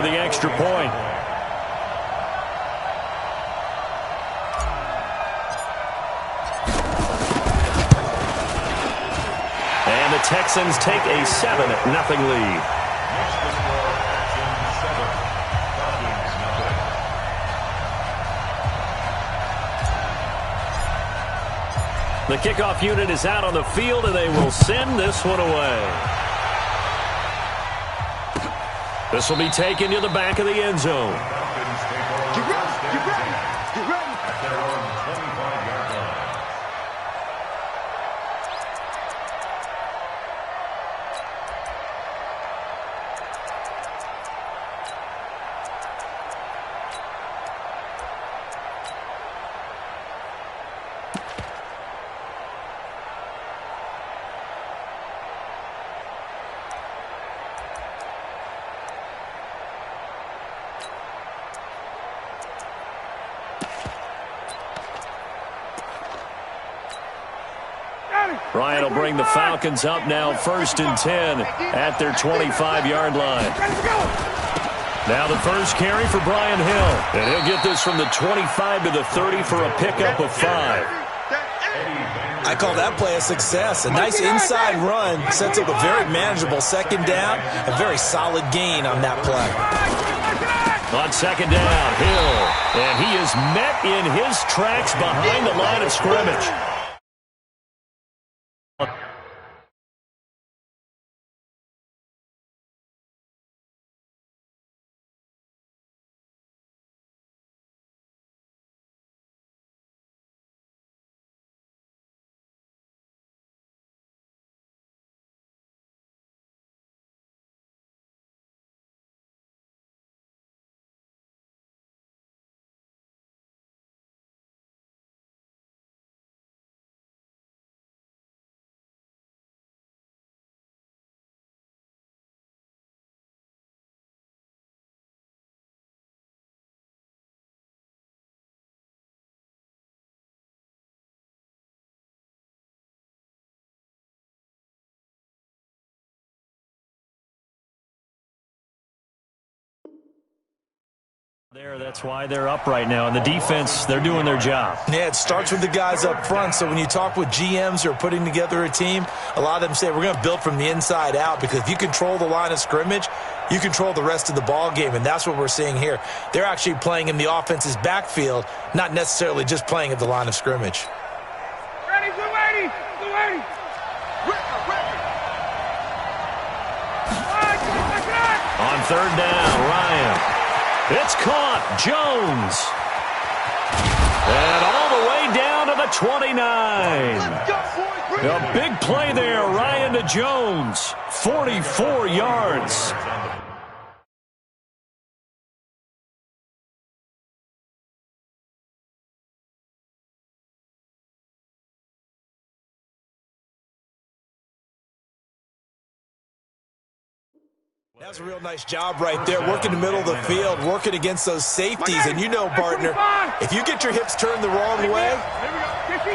The extra point. And the Texans take a 7-0 lead. The kickoff unit is out on the field, and they will send this one away. This will be taken to the back of the end zone. Get ready, get ready, get ready. At their own 25-yard line. Ryan will bring the Falcons up now 1st and 10 at their 25-yard line. Now the first carry for Brian Hill. And he'll get this from the 25 to the 30 for a pickup of 5. I call that play a success. A nice inside run sets up a very manageable second down. A very solid gain on that play. On second down, Hill. And he is met in his tracks behind the line of scrimmage. That's why they're up right now. And the defense, they're doing their job. Yeah, it starts with the guys up front. So when you talk with GMs who are putting together a team, a lot of them say we're going to build from the inside out, because if you control the line of scrimmage, you control the rest of the ball game, and that's what we're seeing here. They're actually playing in the offense's backfield, not necessarily just playing at the line of scrimmage. Ready, 280, 280. On third down, Ryan. It's caught. Jones. And all the way down to the 29. A big play there, Ryan to Jones. 44 yards. That's a real nice job right there, working the middle of the field, working against those safeties. And you know, partner, if you get your hips turned the wrong way,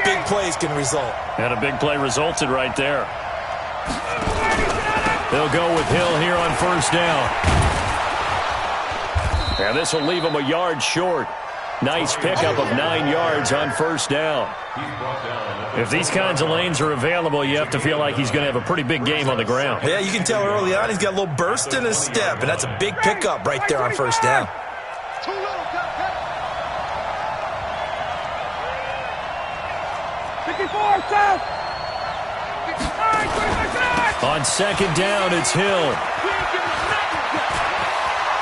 big plays can result. And a big play resulted right there. They'll go with Hill here on first down. And this will leave him a yard short. Nice pickup of 9 yards on first down. If these kinds of lanes are available, you have to feel like he's going to have a pretty big game on the ground. Yeah, you can tell early on he's got a little burst in his step, and that's a big pickup right there on first down. On second down, it's Hill.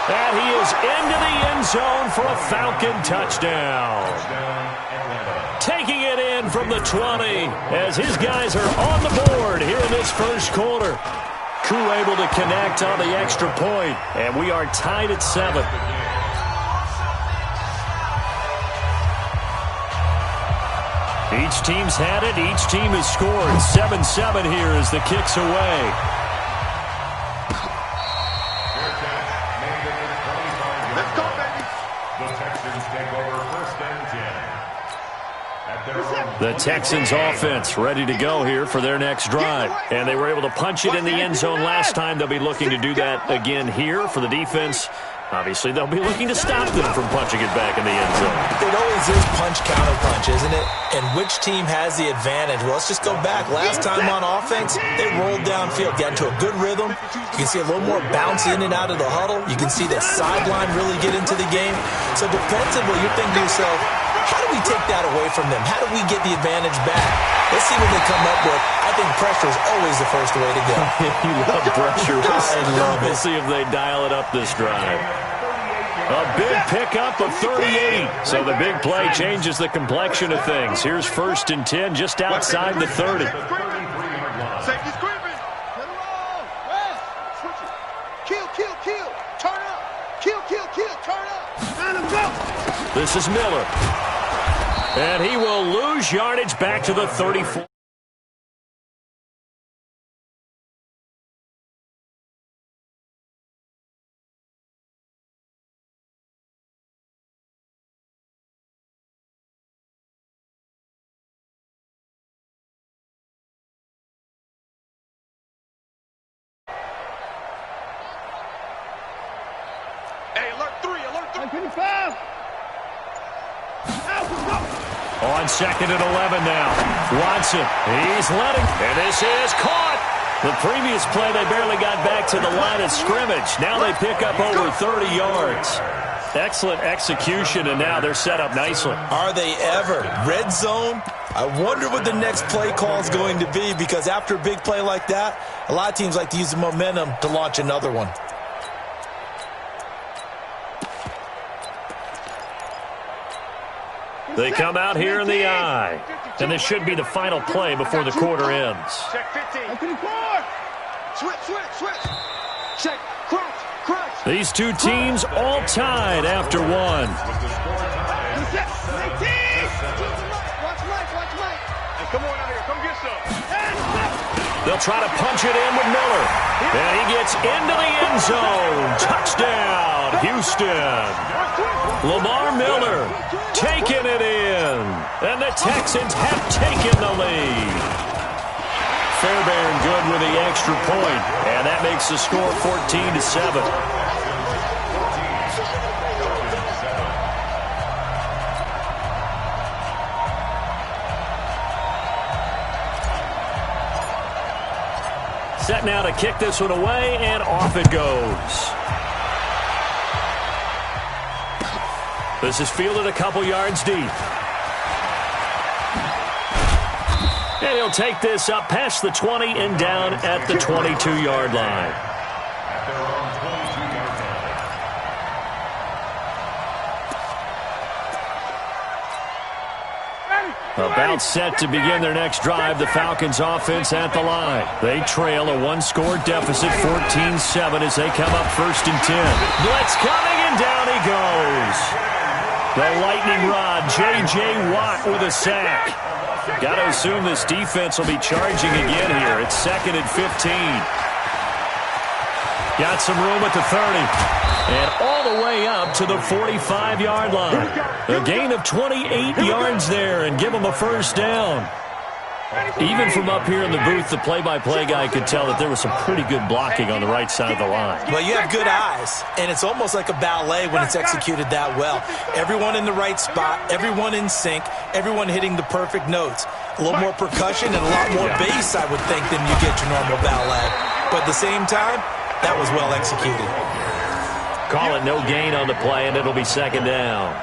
And he is into the end zone for a Falcon touchdown. Taking it in from the 20 as his guys are on the board here in this first quarter. Crew able to connect on the extra point, and we are tied at 7. Each team's had it. Each team has scored. 7-7 here as the kick's away. The Texans offense ready to go here for their next drive. And they were able to punch it in the end zone last time. They'll be looking to do that again here for the defense. Obviously, they'll be looking to stop them from punching it back in the end zone. It always is punch-counter-punch, isn't it? And which team has the advantage? Well, let's just go back. Last time on offense, they rolled downfield, got into a good rhythm. You can see a little more bounce in and out of the huddle. You can see the sideline really get into the game. So defensively, you're thinking to yourself, how do we take that away from them? How do we get the advantage back? Let's see what they come up with. I think pressure is always the first way to go. You love pressure. I love it. We'll see if they dial it up this drive. A big pickup of 38. So the big play changes the complexion of things. Here's 1st and 10 just outside the 30. Safety screaming. Let it roll. West. Switch it. Kill, kill, kill. Turn up. Kill, kill, kill. Turn up. Let him go. This is Miller. And he will lose yardage back to the 34. Hey, alert 3, alert 3. 55. On 2nd and 11 now. Watson, he's letting, and this is caught. The previous play, they barely got back to the line of scrimmage. Now they pick up over 30 yards. Excellent execution, and now they're set up nicely. Are they ever? Red zone? I wonder what the next play call is going to be, because after a big play like that, a lot of teams like to use the momentum to launch another one. They come out here in the eye. And this should be the final play before the quarter ends. Check 15. Switch, switch, switch. Check, crunch, crunch. These two teams all tied after one. Watch Mike. Hey, come on out here. Come get some. They'll try to punch it in with Miller. And he gets into the end zone. Touchdown, Houston. Lamar Miller taking it in. And the Texans have taken the lead. Fairbairn good with the extra point. And that makes the score 14-7. Set now to kick this one away, and off it goes. This is fielded a couple yards deep. And he'll take this up past the 20 and down at the 22-yard line. About set to begin their next drive, the Falcons offense at the line. They trail a one-score deficit, 14-7, as they come up 1st and 10. Blitz coming, and down he goes. The lightning rod, J.J. Watt with a sack. Got to assume this defense will be charging again here. It's 2nd and 15. Got some room at the 30. And all the way up to the 45-yard line. A gain of 28 yards there, and give them a first down. Even from up here in the booth, the play-by-play guy could tell that there was some pretty good blocking on the right side of the line. Well, you have good eyes, and it's almost like a ballet when it's executed that well. Everyone in the right spot, everyone in sync, everyone hitting the perfect notes. A little more percussion and a lot more bass, I would think, than you get your normal ballet. But at the same time, that was well executed. Call it no gain on the play, and it'll be 2nd down.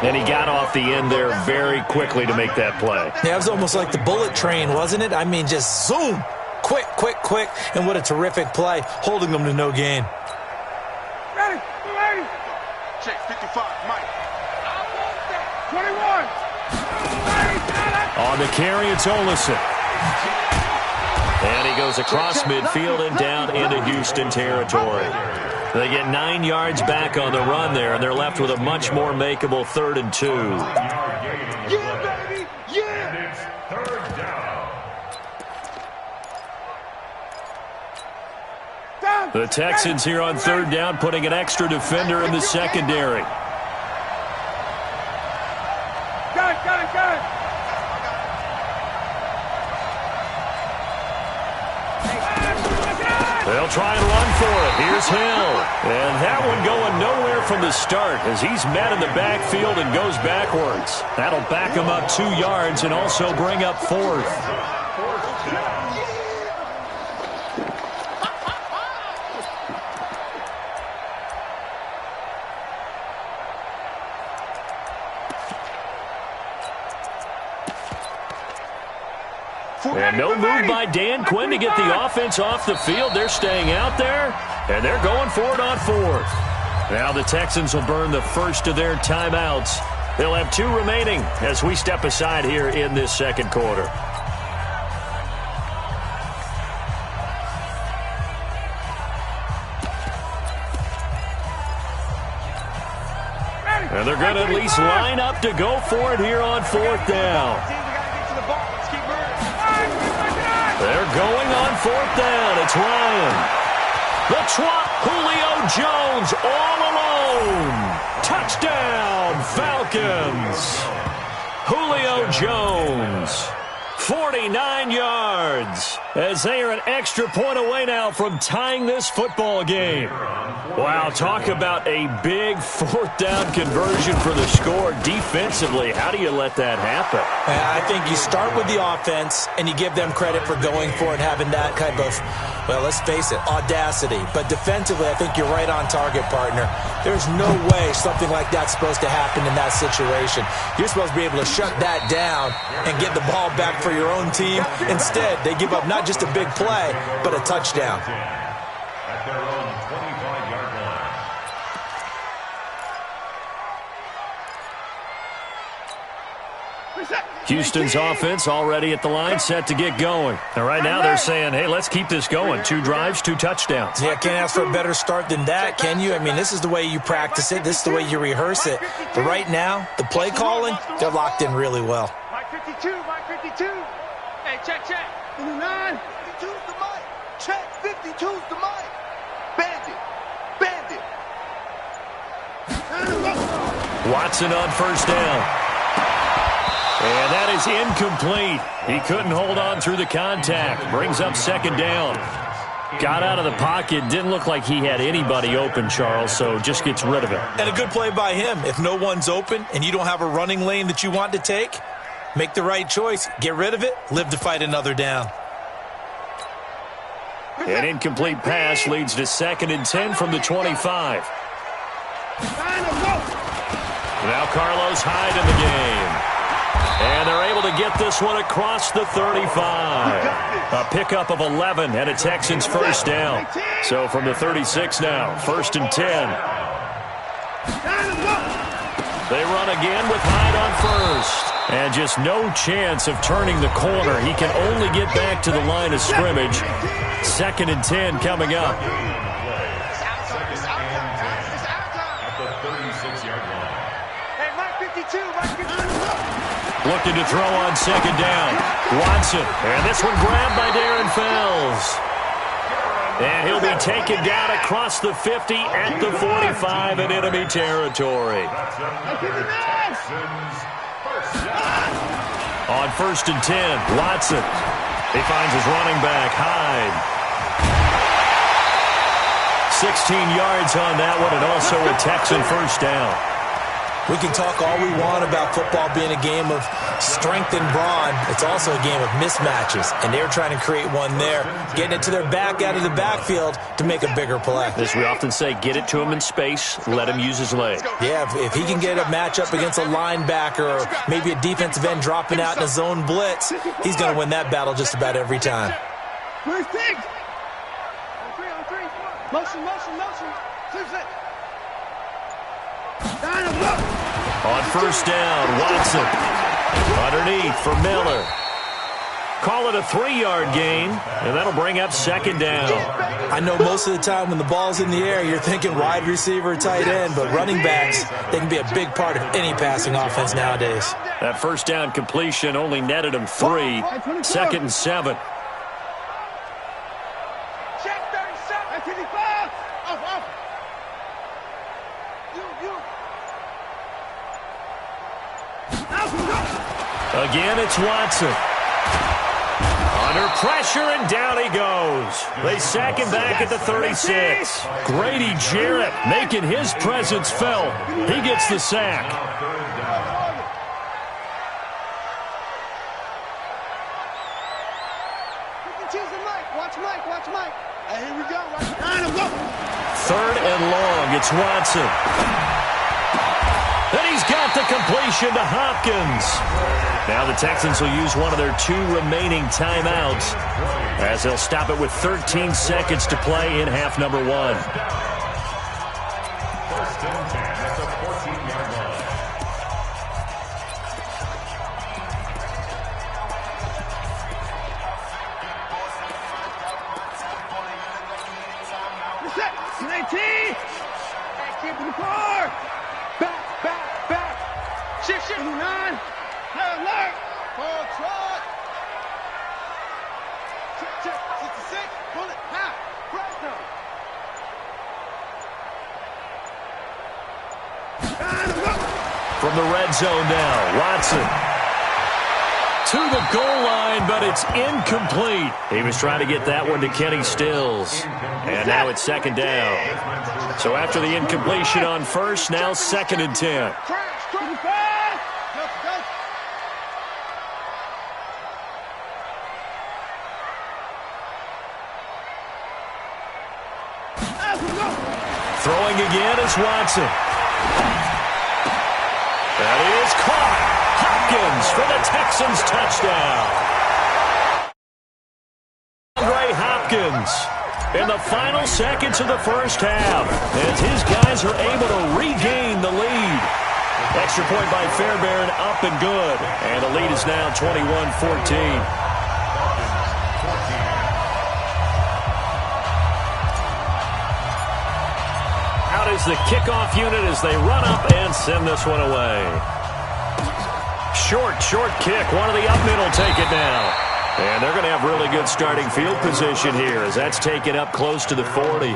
And he got off the end there very quickly to make that play. Yeah, it was almost like the bullet train, wasn't it? I mean, just zoom. Quick, quick, quick. And what a terrific play, holding them to no gain. Ready. Check 55, Mike. 21. On the carry, it's Olsen. And he goes across midfield and down into Houston territory. They get 9 yards back on the run there, and they're left with a much more makeable 3rd and 2. Yeah, baby. Yeah. It's 3rd down. The Texans here on 3rd down, putting an extra defender in the secondary. Got it. They'll try and run for it. Here's Hill. And that one going nowhere from the start as he's met in the backfield and goes backwards. That'll back him up 2 yards and also bring up 4th. And no move by Dan Quinn to get the offense off the field. They're staying out there, and they're going for it on 4th. Now the Texans will burn the first of their timeouts. They'll have 2 remaining as we step aside here in this second quarter. And they're going to at least line up to go for it here on 4th down. They're going on 4th down. It's Ryan. The trot, Julio Jones all alone. Touchdown, Falcons. Julio Jones, 49 yards, as they are an extra point away now from tying this football game. Wow, talk about a big 4th down conversion for the score. Defensively, how do you let that happen? I think you start with the offense, and you give them credit for going for it, having that kind of, well, let's face it, audacity. But defensively, I think you're right on target, partner. There's no way something like that's supposed to happen in that situation. You're supposed to be able to shut that down and get the ball back for your own team. Instead, they give up not just a big play, but a touchdown. At their own 25-yard line. Houston's offense already at the line, set to get going. And right now they're saying, hey, let's keep this going. 2 drives, 2 touchdowns. Yeah, can't ask for a better start than that, can you? I mean, this is the way you practice it. This is the way you rehearse it. But right now, the play calling, they're locked in really well. Mike 52, Mike 52. Hey, check. 59. 52's the mic. Check, 52's the mic. Bandit. Watson on 1st down. And that is incomplete. He couldn't hold on through the contact. Brings up 2nd down. Got out of the pocket. Didn't look like he had anybody open, Charles, so just gets rid of it. And a good play by him. If no one's open and you don't have a running lane that you want to take, make the right choice. Get rid of it. Live to fight another down. An incomplete pass leads to 2nd and 10 from the 25. Now Carlos Hyde in the game. And they're able to get this one across the 35. A pickup of 11 and a Texans 1st down. So from the 36 now, 1st and 10. They run again with Hyde on 1st. And just no chance of turning the corner. He can only get back to the line of scrimmage. 2nd and 10 coming up. At the 36-yard line. Hey, Mike 52, Mike 52. Looking to throw on 2nd down. Watson. And this one grabbed by Darren Fells. And he'll be taken down across the 50 at the 45 in enemy territory. On 1st and 10, Watson. He finds his running back, Hyde. 16 yards on that one, and also a Texan 1st down. We can talk all we want about football being a game of strength and brawn. It's also a game of mismatches, and they're trying to create one there, getting it to their back out of the backfield to make a bigger play. As we often say, get it to him in space, let him use his leg. Yeah, if he can get a matchup against a linebacker or maybe a defensive end dropping out in a zone blitz, he's going to win that battle just about every time. First thing. On three. Motion. 2 6. On 1st down, Watson. Underneath for Miller. Call it a 3-yard gain, and that'll bring up 2nd down. I know most of the time when the ball's in the air, you're thinking wide receiver, tight end, but running backs, they can be a big part of any passing offense nowadays. That 1st down completion only netted him 3. 2nd and 7. Check 37. 55. Off. Again, it's Watson. Under pressure, and down he goes. They sack him back at the 36. Grady Jarrett making his presence felt. He gets the sack. Watch Mike. Here we go. Third and long. It's Watson. And he's got the completion to Hopkins. Now the Texans will use one of their 2 remaining timeouts as they'll stop it with 13 seconds to play in half number 1. First and 10 at the 14-yard line. Keep in the car. Back. Shift. 9. Alert. Full trot. Check. 66. Pull it. Half. Press down. From the red zone now, Watson to the goal line, but it's incomplete. He was trying to get that one to Kenny Stills. And now it's second down. So after the incompletion on first, now 2nd and 10. Throwing again is Watson. That is caught. Hopkins for the Texans touchdown. Andre Hopkins in the final seconds of the first half as his guys are able to regain the lead. Extra point by Fairbairn, up and good. And the lead is now 21-14. Is the kickoff unit as they run up and send this one away. Short kick. One of the up mid will take it now. And they're going to have really good starting field position here as that's taken up close to the 40.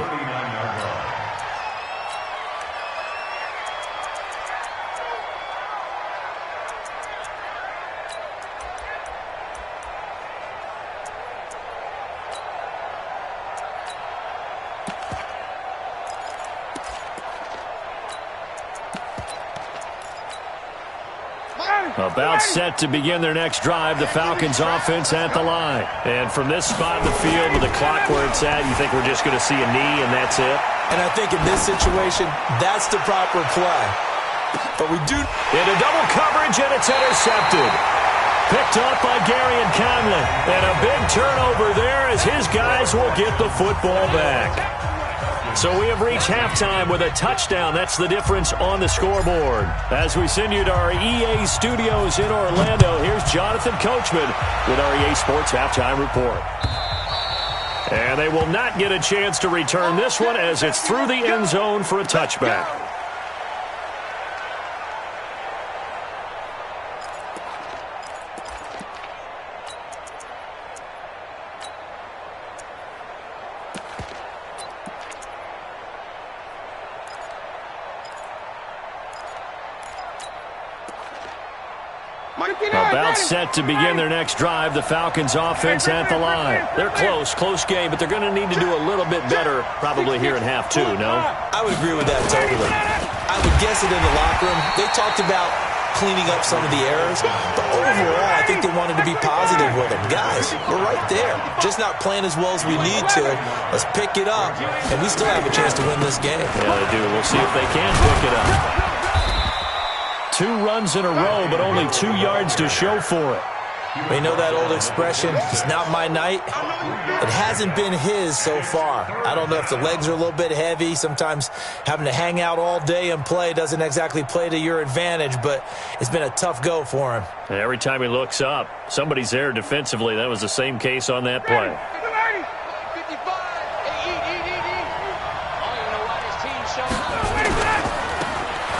About set to begin their next drive, the Falcons offense at the line. And from this spot in the field with the clock where it's at, you think we're just going to see a knee and that's it? And I think in this situation, that's the proper play. But we do... Into double coverage, and it's intercepted. Picked up by Gary and Conley. And a big turnover there as his guys will get the football back. So we have reached halftime with a touchdown. That's the difference on the scoreboard. As we send you to our EA studios in Orlando, here's Jonathan Coachman with our EA Sports Halftime Report. And they will not get a chance to return this one as it's through the end zone for a touchback. About set to begin their next drive, the Falcons offense at the line. They're close game, but they're going to need to do a little bit better probably here in half 2, no? I would agree with that totally. I would guess it in the locker room. They talked about cleaning up some of the errors, but overall, I think they wanted to be positive with them. Guys, we're right there. Just not playing as well as we need to. Let's pick it up, and we still have a chance to win this game. Yeah, they do. We'll see if they can pick it up. 2 runs in a row, but only 2 yards to show for it. We know that old expression, it's not my night. It hasn't been his so far. I don't know if the legs are a little bit heavy. Sometimes having to hang out all day and play doesn't exactly play to your advantage, but it's been a tough go for him. And every time he looks up, somebody's there defensively. That was the same case on that play.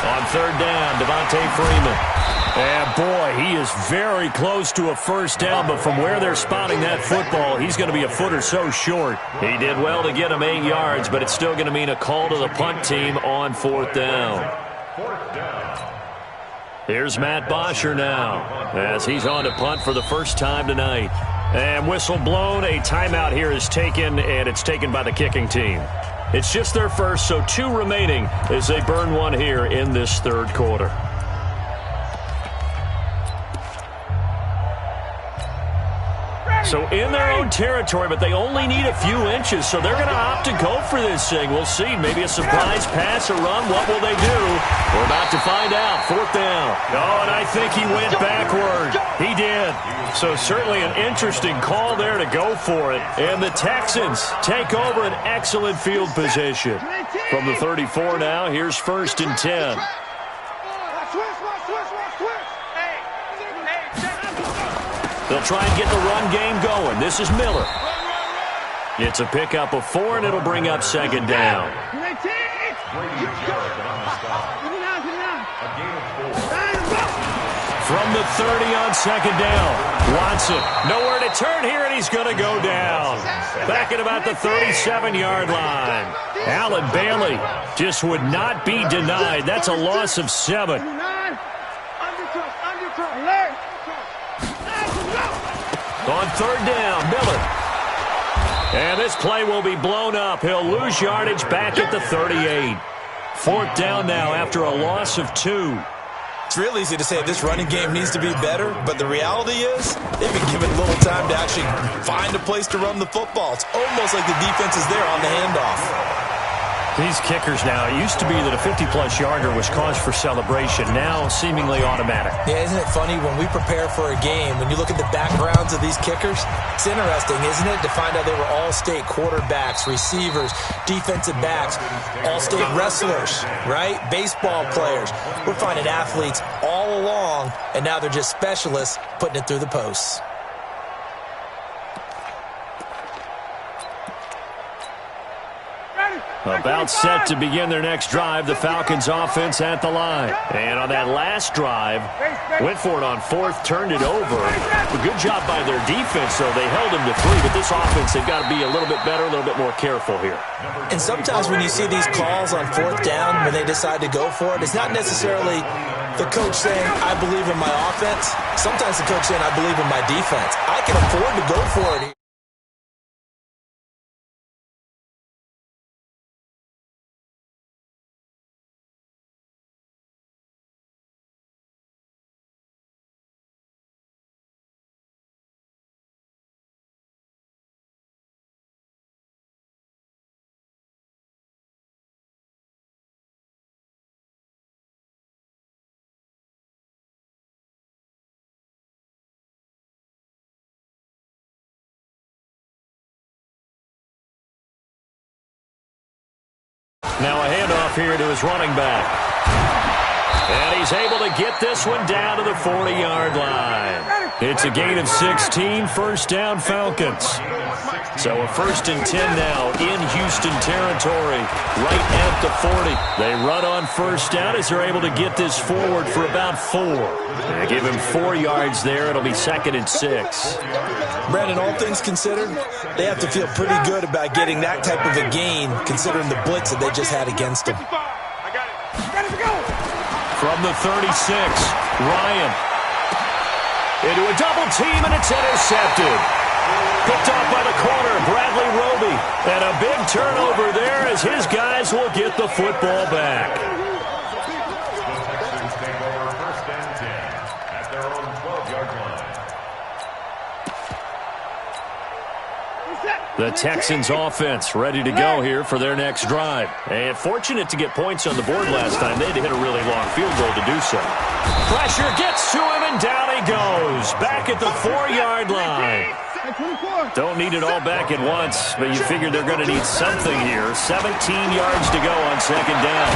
On third down, Devontae Freeman. And, boy, he is very close to a first down, but from where they're spotting that football, he's going to be a foot or so short. He did well to get him 8 yards, but it's still going to mean a call to the punt team on 4th down. Here's Matt Bosher now as he's on to punt for the first time tonight. And whistle blown. A timeout here is taken, and it's taken by the kicking team. It's just their first, so 2 remaining as they burn one here in this third quarter. So in their own territory, but they only need a few inches, so they're going to opt to go for this thing. We'll see. Maybe a surprise pass or run. What will they do? We're about to find out. 4th down. Oh, and I think he went backward. He did. So certainly an interesting call there to go for it. And the Texans take over an excellent field position. From the 34 now, here's 1st and 10. They'll try and get the run game going. This is Miller. It's a pickup of 4, and it'll bring up 2nd down. From the 30 on 2nd down. Watson, nowhere to turn here, and he's going to go down. Back at about the 37-yard line. Allen Bailey just would not be denied. That's a loss of 7. On 3rd down, Miller. And this play will be blown up. He'll lose yardage back at the 38. 4th down now after a loss of 2. It's real easy to say this running game needs to be better, but the reality is they've been given little time to actually find a place to run the football. It's almost like the defense is there on the handoff. These kickers now, it used to be that a 50-plus yarder was cause for celebration. Now seemingly automatic. Yeah, isn't it funny when we prepare for a game, when you look at the backgrounds of these kickers, it's interesting, isn't it, to find out they were all-state quarterbacks, receivers, defensive backs, all-state wrestlers, right? Baseball players. We're finding athletes all along, and now they're just specialists putting it through the posts. About set to begin their next drive, the Falcons offense at the line. And on that last drive, went for it on 4th, turned it over. A good job by their defense, though. They held them to 3, but this offense, they've got to be a little bit better, a little bit more careful here. And sometimes when you see these calls on 4th down, when they decide to go for it, it's not necessarily the coach saying, I believe in my offense. Sometimes the coach saying, I believe in my defense. I can afford to go for it. Now a handoff here to his running back. And he's able to get this one down to the 40-yard line. It's a gain of 16, 1st down Falcons. So a 1st and 10 now in Houston territory, right at the 40. They run on 1st down as they're able to get this forward for about 4. They give him 4 yards there. It'll be 2nd and 6. Brandon, all things considered, they have to feel pretty good about getting that type of a gain, considering the blitz that they just had against them. From the 36, Ryan. Into a double team, and it's intercepted. Picked off by the corner, Bradley Roby. And a big turnover there as his guys will get the football back. The Texans offense ready to go here for their next drive. And fortunate to get points on the board last time. They had to hit a really long field goal to do so. Pressure gets to him, and down he goes. Back at the 4-yard line. Don't need it all back at once, but you figure they're going to need something here. 17 yards to go on 2nd down.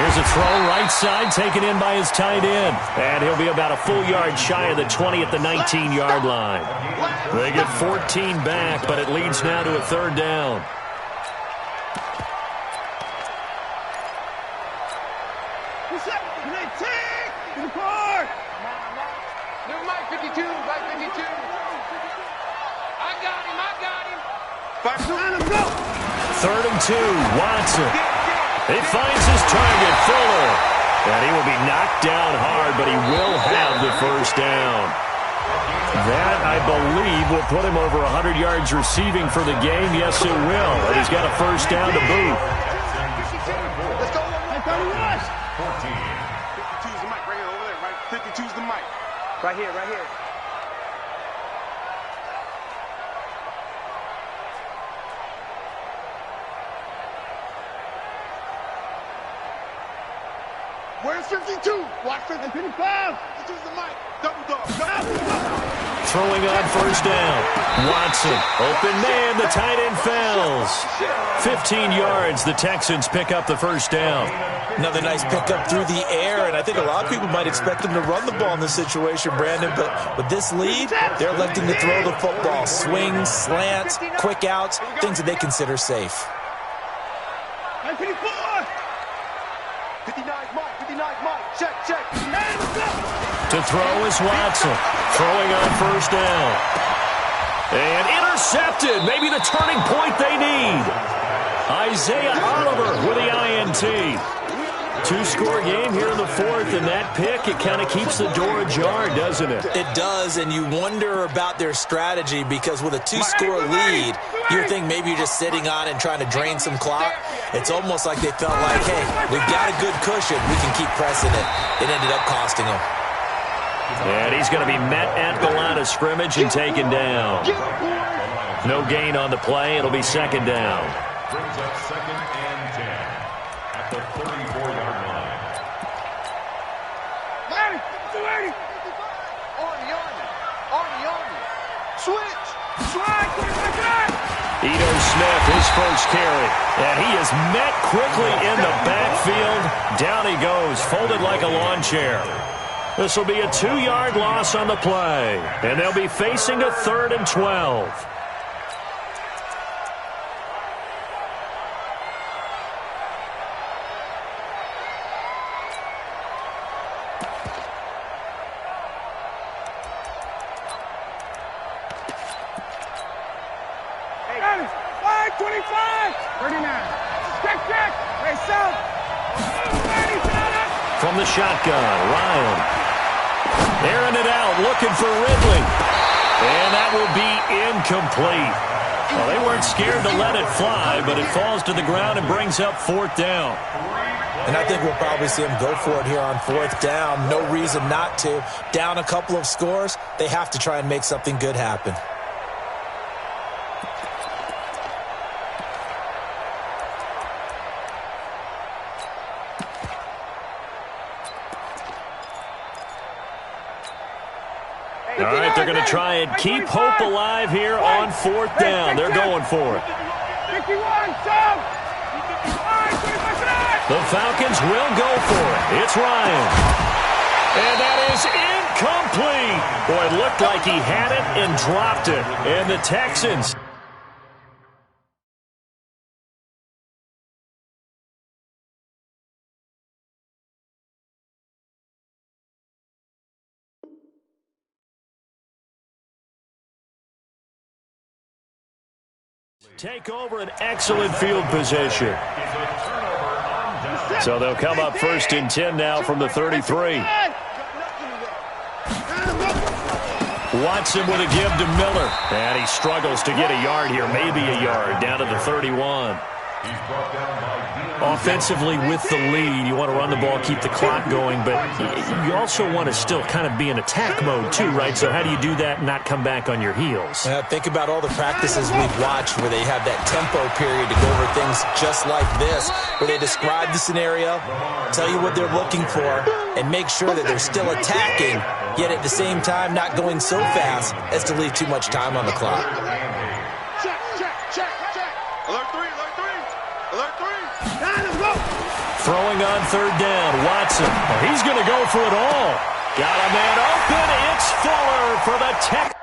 Here's a throw right side taken in by his tight end. And he'll be about a full yard shy of the 20 at the 19-yard line. They get 14 back, but it leads now to a 3rd down. Third and 2, Watson. He finds his target, Fuller. And he will be knocked down hard, but he will have the 1st down. That, I believe, will put him over 100 yards receiving for the game. Yes, it will. And he's got a first down to boot. Let's go. 52's the mic right here, over there, right? 52's the mic. Right here, right here. Where's 52? Watch 55. 52's the mic. Double dog. Throwing on first down. Watson, open man, the tight end falls. 15 yards, the Texans pick up the first down. Another nice pickup through the air, and I think a lot of people might expect them to run the ball in this situation, Brandon, but with this lead, they're electing to throw the football. Swings, slants, quick outs, things that they consider safe. 59's Mike. 59's Mike. Check. To throw is Watson. Throwing on first down. And intercepted. Maybe the turning point they need. Isaiah Oliver with the INT. Two-score game here in the fourth, and that pick, it kind of keeps the door ajar, doesn't it? It does, and you wonder about their strategy because with a two-score lead, you think maybe you're just sitting on and trying to drain some clock. It's almost like they felt like, hey, we've got a good cushion. We can keep pressing it. It ended up costing them. And he's going to be met at the line of scrimmage and taken down. No gain on the play. It'll be second down. Brings up 2nd and 10 at the 34-yard line. Arnie. Switch. Ito Smith, his first carry. And he is met quickly in the backfield. Down he goes, folded like a lawn chair. This will be a 2-yard loss on the play. And they'll be facing a 3rd and 12. From the shotgun, Ryan. Airing it out, looking for Ridley. And that will be incomplete. Well, they weren't scared to let it fly, but it falls to the ground and brings up 4th down. And I think we'll probably see them go for it here on 4th down. No reason not to. Down a couple of scores, they have to try and make something good happen. All right, they're going to try and keep hope alive here on 4th down. They're going for it. The Falcons will go for it. It's Ryan. And that is incomplete. Boy, it looked like he had it and dropped it. And the Texans... take over an excellent field position. So they'll come up 1st and 10 now from the 33. Watson with a give to Miller. And he struggles to get a yard here, maybe a yard, down to the 31. Offensively with the lead, you want to run the ball, keep the clock going, but you also want to still kind of be in attack mode too, right? So how do you do that and not come back on your heels? Think about all the practices we've watched where they have that tempo period to go over things just like this, where they describe the scenario, tell you what they're looking for, and make sure that they're still attacking, yet at the same time not going so fast as to leave too much time on the clock. Check. Alert 3. Throwing on 3rd down, Watson. He's going to go for it all. Got a man open. It's Fuller for the Texans.